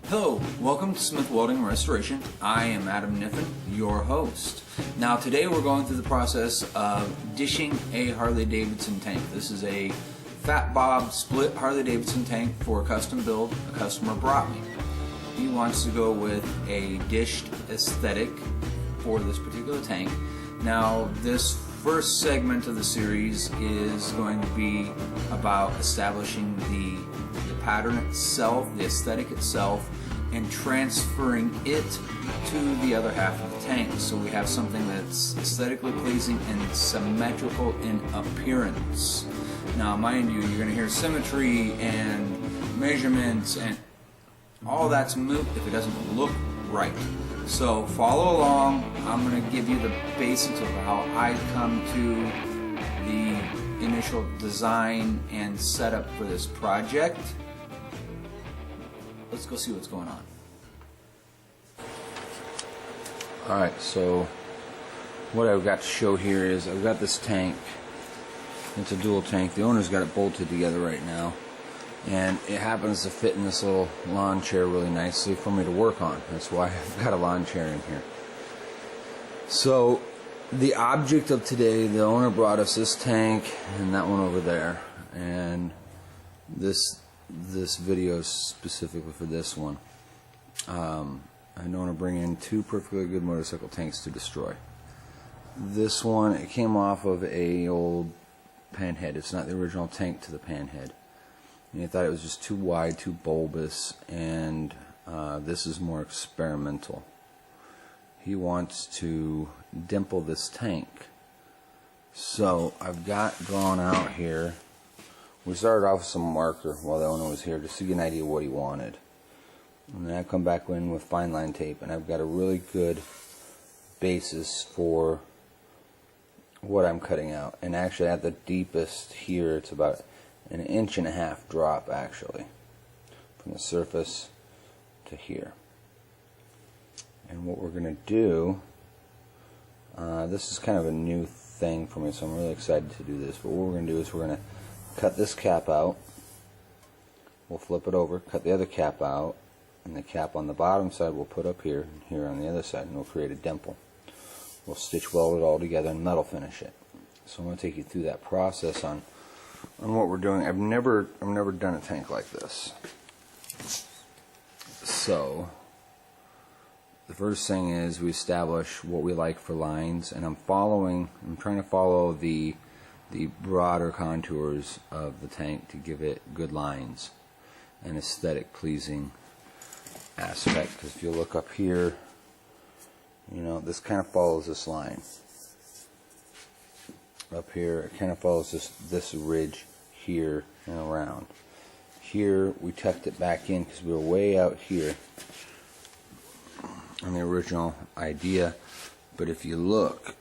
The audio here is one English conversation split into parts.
Hello, welcome to Smith Welding Restoration. I am Adam Niffen, your host. Now today we're going through the process of dishing a Harley Davidson tank. This is a Fat Bob split Harley Davidson tank for a custom build a customer brought me. He wants to go with a dished aesthetic for this particular tank. Now this first segment of the series is going to be about establishing the pattern itself, the aesthetic itself, and transferring it to the other half of the tank. So we have something that's aesthetically pleasing and symmetrical in appearance. Now mind you, you're going to hear symmetry and measurements and all that's moot if it doesn't look right. So follow along. I'm going to give you the basics of how I come to the initial design and setup for this project. Let's go see what's going on. Alright, so what I've got to show here is I've got this tank. It's a dual tank. The owner's got it bolted together right now, and it happens to fit in this little lawn chair really nicely for me to work on. That's why I've got a lawn chair in here. So the object of today, the owner brought us this tank and that one over there, and this video is specifically for this one. I don't want to bring in two perfectly good motorcycle tanks to destroy. This one, it came off of a old panhead. It's not the original tank to the panhead. And he thought it was just too wide, too bulbous, and this is more experimental. He wants to dimple this tank. So I've got drawn out here. We started off with some marker while the owner was here just to get an idea of what he wanted. And then I come back in with fine line tape, and I've got a really good basis for what I'm cutting out. And actually at the deepest here, it's about an 1.5 inch drop actually from the surface to here. And what we're going to do, this is kind of a new thing for me, so I'm really excited to do this. But what we're going to do is we're going to cut this cap out, we'll flip it over, cut the other cap out, and the cap on the bottom side we'll put up here and here on the other side, and we'll create a dimple. We'll stitch weld it all together and metal finish it. So I'm going to take you through that process on what we're doing. I've never done a tank like this. So the first thing is we establish what we like for lines, and I'm trying to follow the broader contours of the tank to give it good lines and aesthetic pleasing aspect. Because if you look up here, you know, this kind of follows this line. Up here it kind of follows this ridge here and around. Here we tucked it back in because we were way out here on the original idea, but if you look,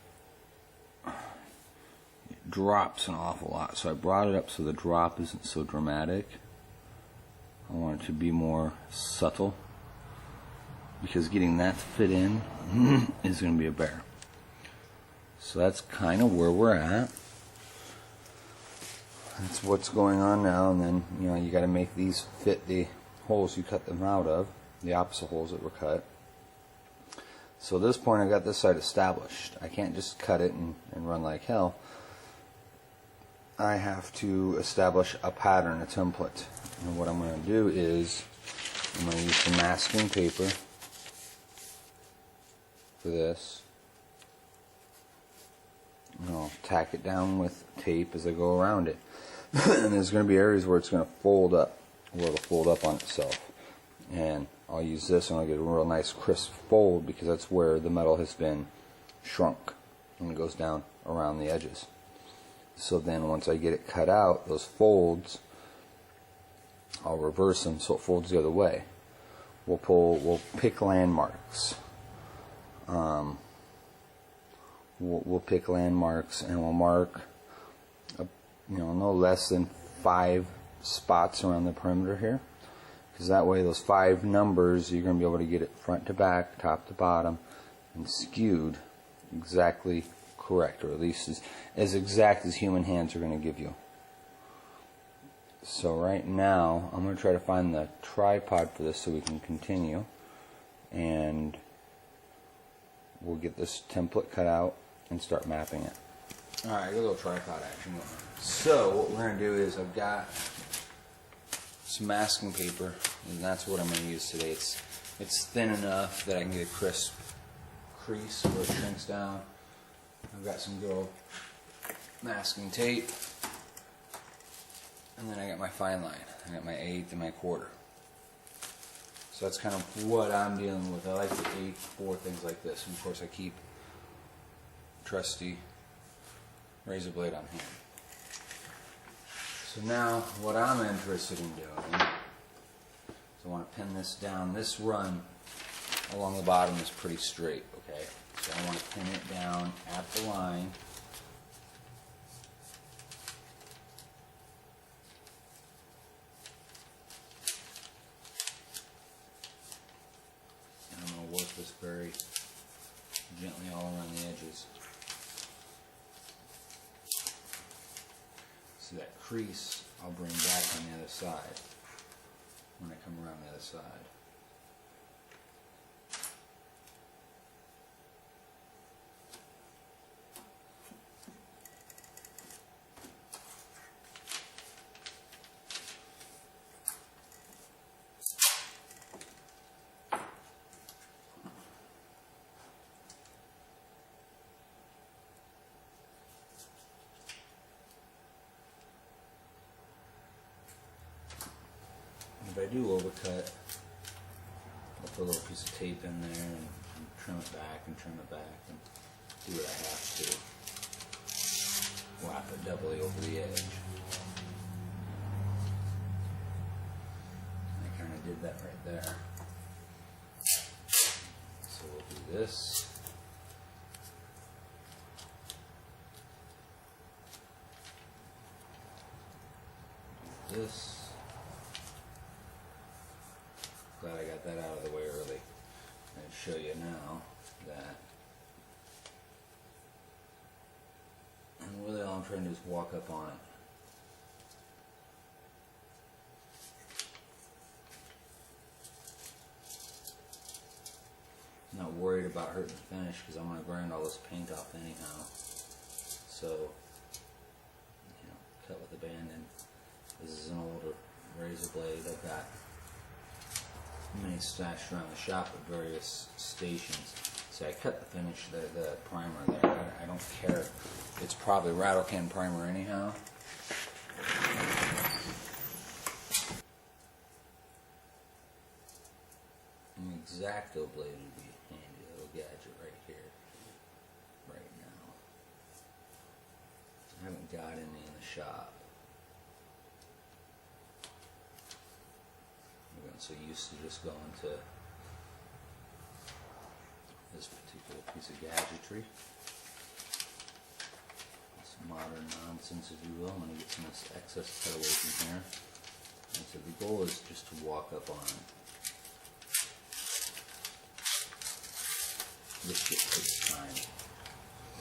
drops an awful lot, so I brought it up so the drop isn't so dramatic. I want it to be more subtle, because getting that to fit in is going to be a bear. So that's kind of where we're at. That's what's going on now. And then, you know, you got to make these fit the holes you cut them out of, the opposite holes that were cut. So at this point I got this side established. I can't just cut it and run like hell. I have to establish a pattern, a template. And what I'm going to do is I'm going to use some masking paper for this. And I'll tack it down with tape as I go around it. And there's going to be areas where it's going to fold up, where it'll fold up on itself. And I'll use this and I'll get a real nice crisp fold, because that's where the metal has been shrunk, and it goes down around the edges. So then once I get it cut out, those folds, I'll reverse them so it folds the other way. We'll pick landmarks. We'll pick landmarks, and we'll mark no less than 5 spots around the perimeter here, because that way those 5 numbers you're going to be able to get it front to back, top to bottom, and skewed exactly correct, or at least as exact as human hands are going to give you. So right now, I'm going to try to find the tripod for this so we can continue. And we'll get this template cut out and start mapping it. Alright, a little tripod action going on. So what we're going to do is I've got some masking paper, and that's what I'm going to use today. It's thin enough that I can get a crisp crease where it shrinks down. I've got some good old masking tape. And then I got my fine line. I got my 1/8 and my 1/4. So that's kind of what I'm dealing with. I like to aim for things like this. And of course I keep trusty razor blade on hand. So now what I'm interested in doing is I want to pin this down. This run along the bottom is pretty straight, okay? So I want to pin it down at the line. Work this very gently all around the edges. So that crease I'll bring back on the other side when I come around the other side. If I do overcut, I'll put a little piece of tape in there and trim it back and trim it back and do what I have to. Wrap it doubly over the edge. I kind of did that right there. So we'll do this. Do this. Glad I got that out of the way early. And show you now that, and really all I'm trying to do is walk up on it. I'm not worried about hurting the finish because I'm going to grind all this paint off anyhow. So, you know, cut with abandon. This is an older razor blade I've got. Many stashed around the shop at various stations. So I cut the finish, the primer there. I don't care. It's probably rattle can primer anyhow. An X-Acto blade would be a handy little gadget right here, right now. I haven't got any in the shop. So used to just going to this particular piece of gadgetry. Some modern nonsense, if you will. I'm going to get some of this excess cut away from here. And so the goal is just to walk up on it. This shit takes time.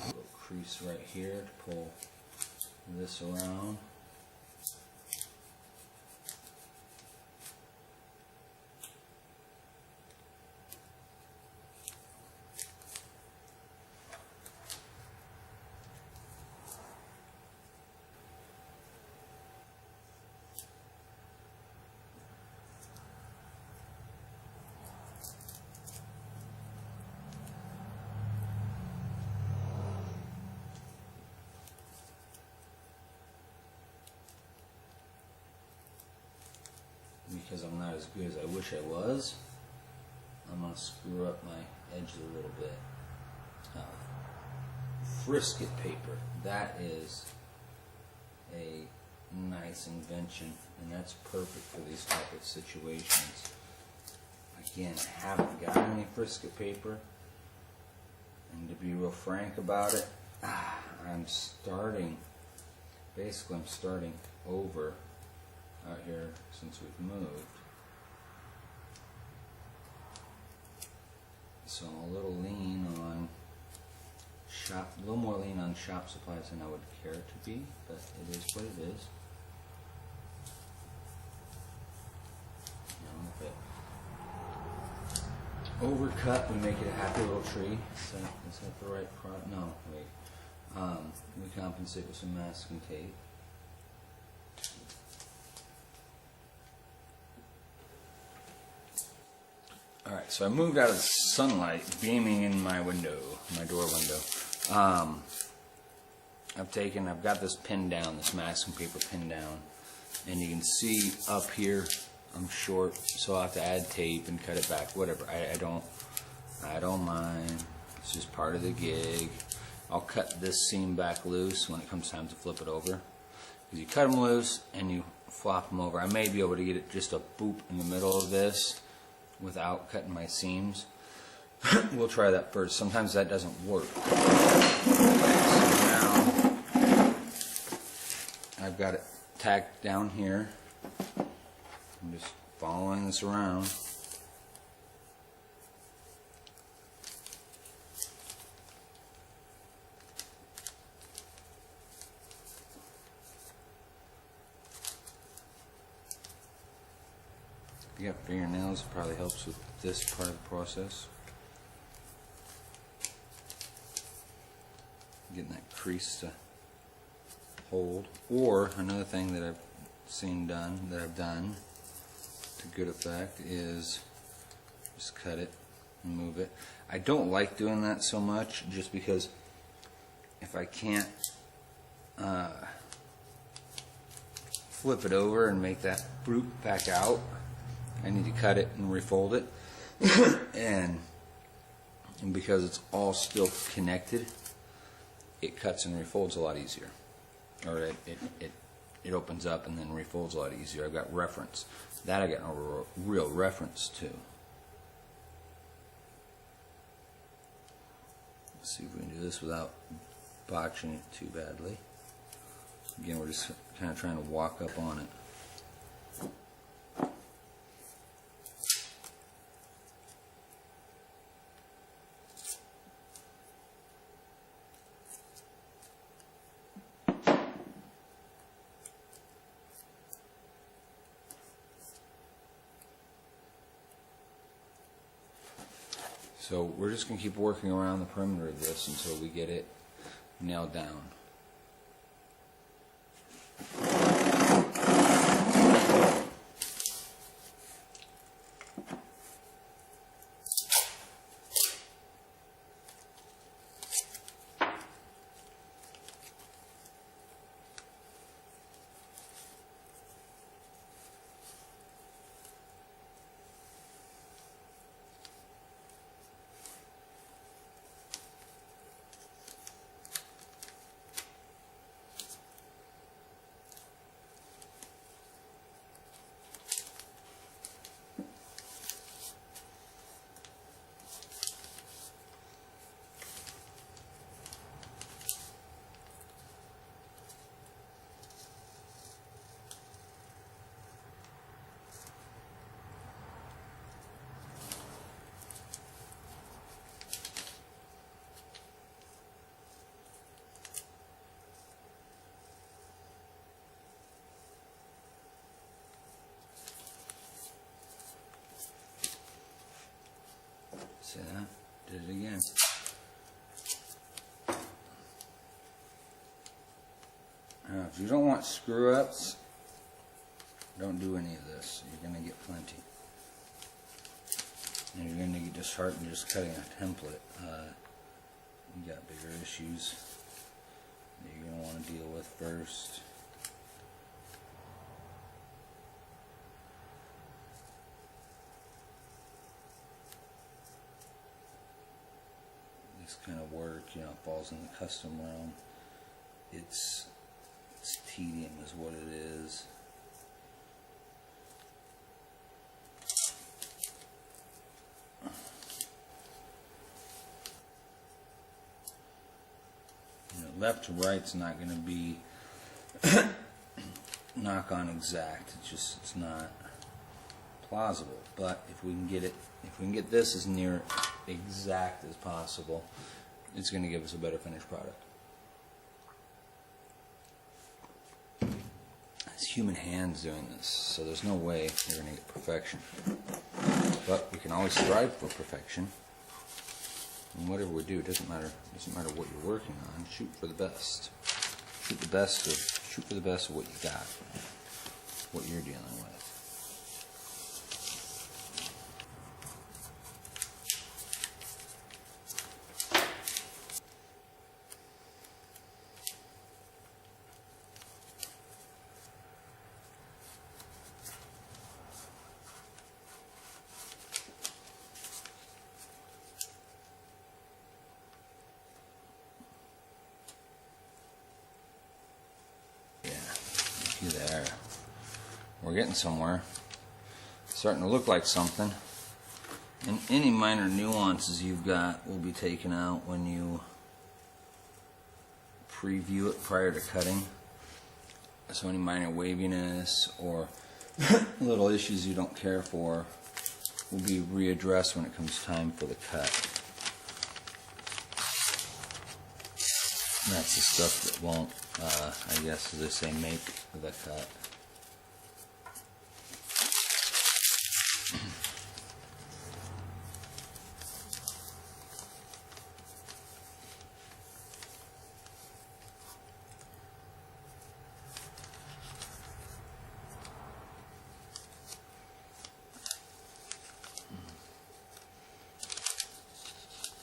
A little crease right here to pull this around. Because I'm not as good as I wish I was, I'm going to screw up my edges a little bit. Frisket paper, that is a nice invention, and that's perfect for these type of situations. Again, I haven't got any frisket paper, and to be real frank about it, I'm starting over out here since we've moved. So I'm a little lean on a little more lean on shop supplies than I would care to be, but it is what it is. overcut, we make it a happy little tree. Is that the right product? No, wait. We compensate with some masking tape. Alright, so I moved out of the sunlight beaming in my window, my door window. I've got this pinned down, this masking paper pinned down, and you can see up here I'm short, so I'll have to add tape and cut it back, whatever. I don't mind. It's just part of the gig. I'll cut this seam back loose when it comes time to flip it over. Because you cut them loose and you flop them over. I may be able to get it just a boop in the middle of this without cutting my seams. We'll try that first. Sometimes that doesn't work. So now I've got it tacked down here. I'm just following this around. If you got fingernails, it probably helps with this part of the process. Getting that crease to hold. Or another thing that I've done to good effect is just cut it and move it. I don't like doing that so much just because if I can't flip it over and make that root back out, I need to cut it and refold it. and because it's all still connected, it cuts and refolds a lot easier. Or it opens up and then refolds a lot easier. I've got reference. That I got no real reference to. Let's see if we can do this without botching it too badly. Again, we're just kind of trying to walk up on it. So we're just going to keep working around the perimeter of this until we get it nailed down. See that? Did it again. Now, if you don't want screw-ups, don't do any of this. You're going to get plenty. And you're going to get disheartened just cutting a template. You got bigger issues that you're going to want to deal with first. This kind of work, falls in the custom realm. It's tedium is what it is. Left to right's not going to be knock on exact. It's not plausible. But if we can get this as near exact as possible, it's going to give us a better finished product. It's human hands doing this, so there's no way you're going to get perfection. but we can always strive for perfection. And whatever we do, it doesn't matter what you're working on. Shoot for the best. Shoot for the best of what you got, what you're dealing with. There. We're getting somewhere. It's starting to look like something. And any minor nuances you've got will be taken out when you preview it prior to cutting. So any minor waviness or little issues you don't care for will be readdressed when it comes time for the cut. And that's the stuff that won't, I guess as they say, make the cut.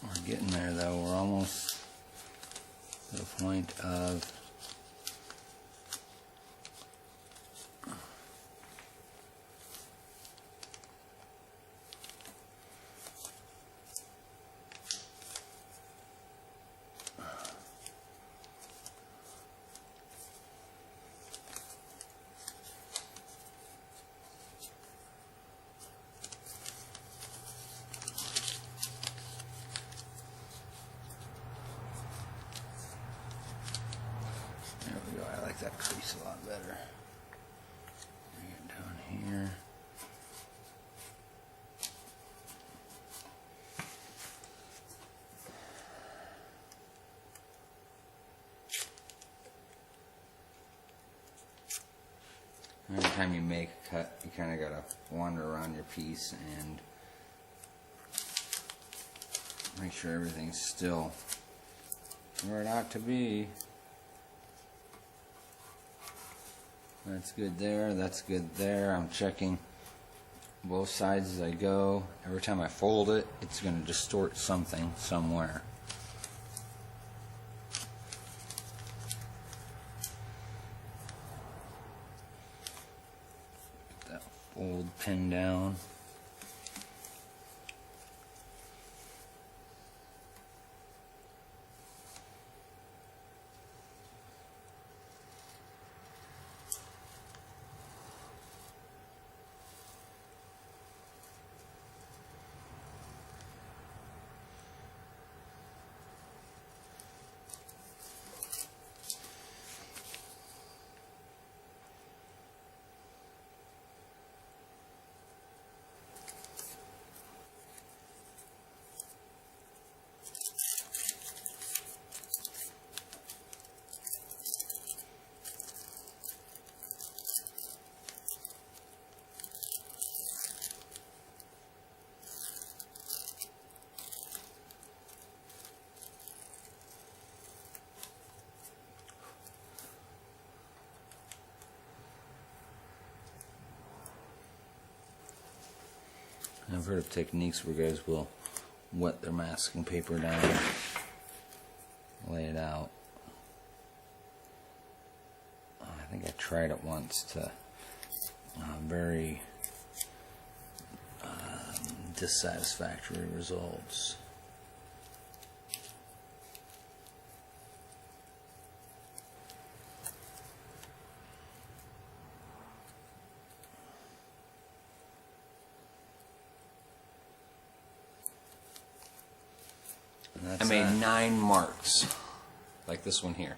We're getting there though, we're almost to the point of that crease a lot better. Bring it down here. Every time you make a cut, you kind of got to wander around your piece and make sure everything's still where it ought to be. That's good there, that's good there. I'm checking both sides as I go. Every time I fold it, it's going to distort something somewhere. Get that fold pinned down. I've heard of techniques where guys will wet their masking paper down, lay it out. I think I tried it once to very dissatisfactory results. I made 9 marks, like this one here.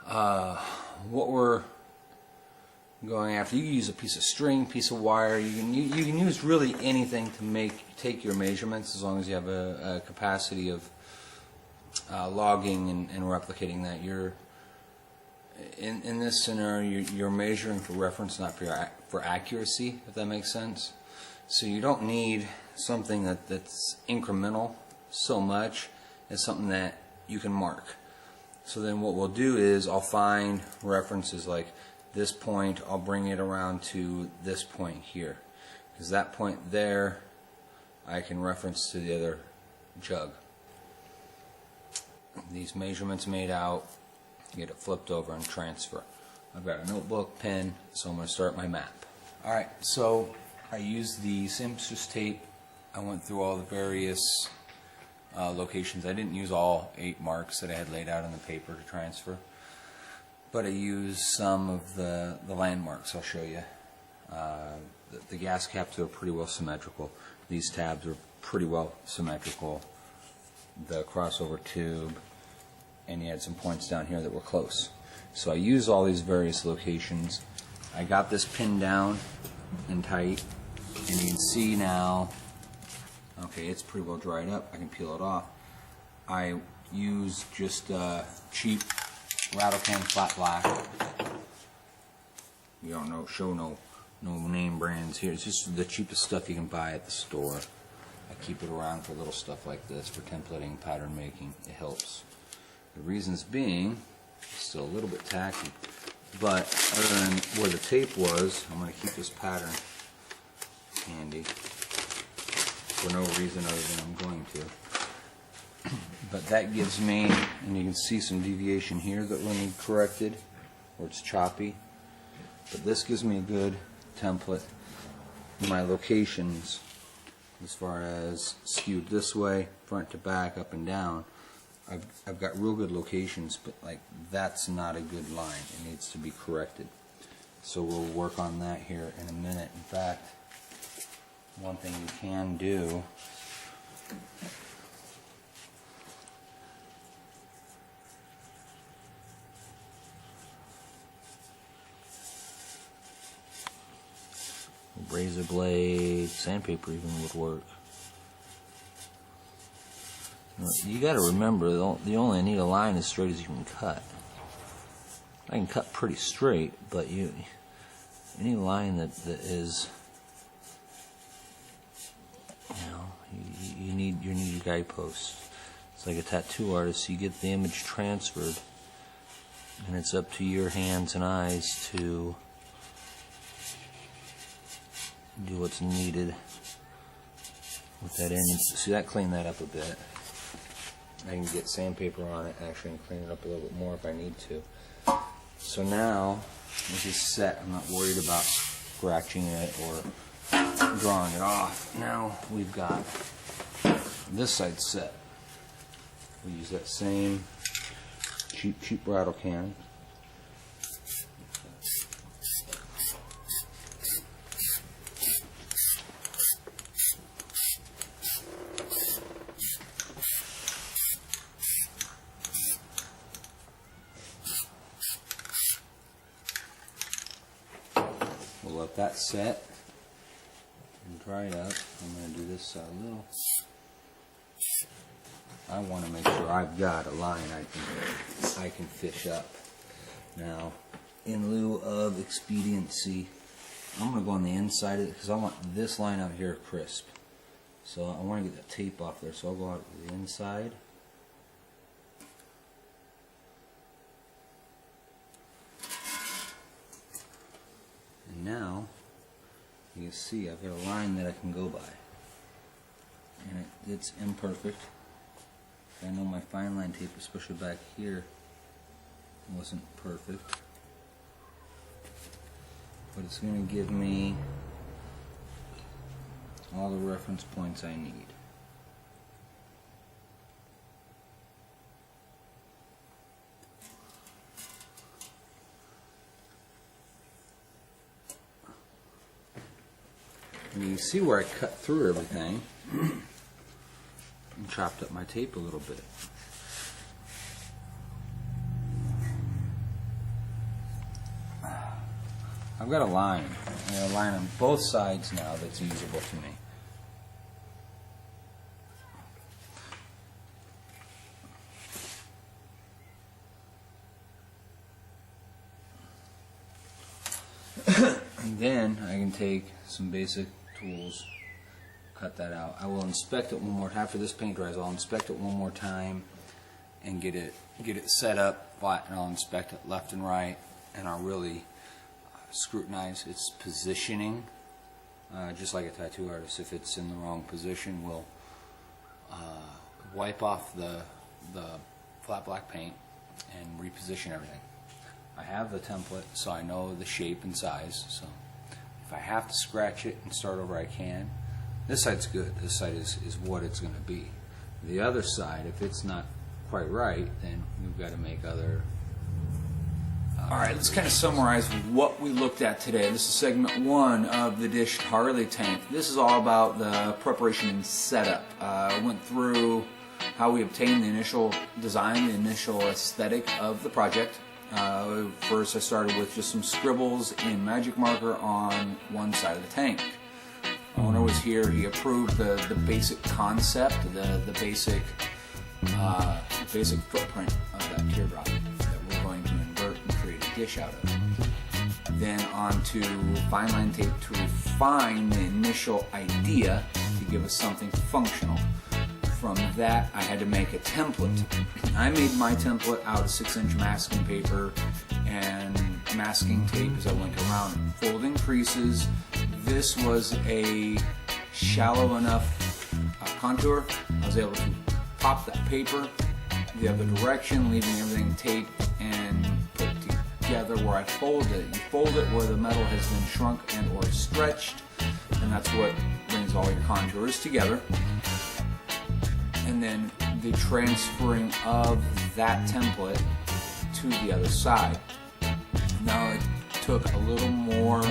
What we're going after, you can use a piece of string, piece of wire. You can use really anything to take your measurements, as long as you have a capacity of logging and replicating that. You're in this scenario, you're measuring for reference, not for accuracy, if that makes sense. So you don't need something that's incremental so much as something that you can mark. So then what we'll do is I'll find references like this point, I'll bring it around to this point here. Because that point there, I can reference to the other jug. These measurements made out, get it flipped over and transfer. I've got a notebook, pen, so I'm going to start my map. Alright, so I used the seamstress tape. I went through all the various locations. I didn't use all 8 marks that I had laid out on the paper to transfer, but I used some of the landmarks. I'll show you. The gas caps are pretty well symmetrical. These tabs are pretty well symmetrical. The crossover tube, and you had some points down here that were close. So I used all these various locations. I got this pinned down and tight, and you can see now, okay, it's pretty well dried up. I can peel it off. I used just cheap rattle can flat black. You don't know, show no name brands here. It's just the cheapest stuff you can buy at the store. I keep it around for little stuff like this, for templating, pattern making. It helps. The reasons being, still a little bit tacky, but other than where the tape was, I'm going to keep this pattern handy for no reason other than I'm going to. But that gives me, and you can see some deviation here that will need corrected, where it's choppy. But this gives me a good template in my locations as far as skewed this way, front to back, up and down. I've got real good locations, but like that's not a good line. It needs to be corrected. So we'll work on that here in a minute. In fact, one thing you can do razor blade, sandpaper even would work. You got to remember, you only need a line as straight as you can cut. I can cut pretty straight, but any line that is, you need your guideposts. It's like a tattoo artist. You get the image transferred, and it's up to your hands and eyes to do what's needed with that image. See, that cleaned that up a bit. I can get sandpaper on it actually and clean it up a little bit more if I need to. So now this is set. I'm not worried about scratching it or drawing it off. Now we've got this side set. We use that same cheap rattle can. We'll let that set and dry it up. I'm going to do this side a little. I want to make sure I've got a line I can fish up. Now, in lieu of expediency, I'm going to go on the inside of it because I want this line out here crisp. So I want to get the tape off there, so I'll go out to the inside. And now, you can see I've got a line that I can go by. And it's imperfect. I know my fine line tape, especially back here, wasn't perfect. But it's going to give me all the reference points I need. And you can see where I cut through everything and chopped up my tape a little bit. I've got a line. I got a line on both sides now that's usable to me. And then I can take some basic tools cut that out. I will inspect it one more time. After this paint dries, I'll inspect it one more time and get it set up flat, and I'll inspect it left and right, and I'll really scrutinize its positioning, just like a tattoo artist. If it's in the wrong position, we'll wipe off the flat black paint and reposition everything. I have the template, so I know the shape and size, so if I have to scratch it and start over, I can. This side's good. This side is what it's going to be. The other side, if it's not quite right, then we've got to make other... Alright, let's kind of summarize what we looked at today. This is segment 1 of the Dish Harley tank. This is all about the preparation and setup. I went through how we obtained the initial design, the initial aesthetic of the project. First I started with just some scribbles in magic marker on one side of the tank. The owner was here. He approved the basic concept, the basic footprint of that teardrop that we're going to invert and create a dish out of. Then on to fine line tape to refine the initial idea to give us something functional. From that, I had to make a template. I made my template out of 6-inch masking paper and masking tape as I went around it. Folding creases. This was a shallow enough contour. I was able to pop that paper the other direction, leaving everything taped and put together where I fold it. You fold it where the metal has been shrunk and or stretched, and that's what brings all your contours together. And then the transferring of that template to the other side. Now it took a little more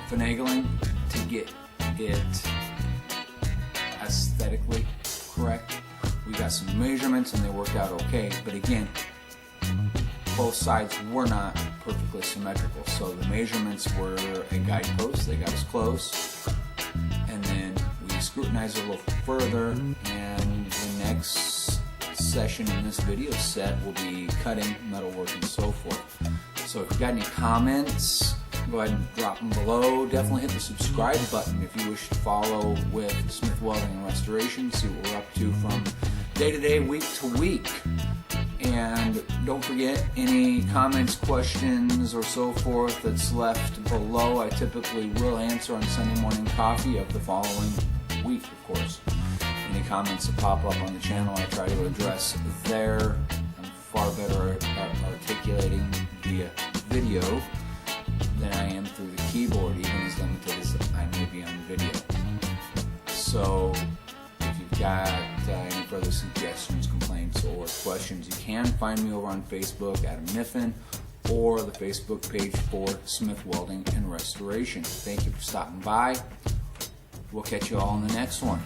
finagling to get it aesthetically correct. We got some measurements and they worked out okay, but again, both sides were not perfectly symmetrical, so the measurements were a guidepost. They got us close, and then we scrutinized it a little further, and the next session in this video set will be cutting, metalwork, and so forth. So if you've got any comments, go ahead and drop them below. Definitely hit the subscribe button if you wish to follow with Smith Welding and Restoration, see what we're up to from day to day, week to week. And don't forget, any comments, questions, or so forth that's left below, I typically will answer on Sunday morning coffee of the following week, of course. Any comments that pop up on the channel, I try to address there. I'm far better at articulating via video than I am through the keyboard, even as limited as I may be on video. So if you've got any further suggestions, complaints, or questions, you can find me over on Facebook, Adam Niffen, or the Facebook page for Smith Welding and Restoration. Thank you for stopping by. We'll catch you all in the next one.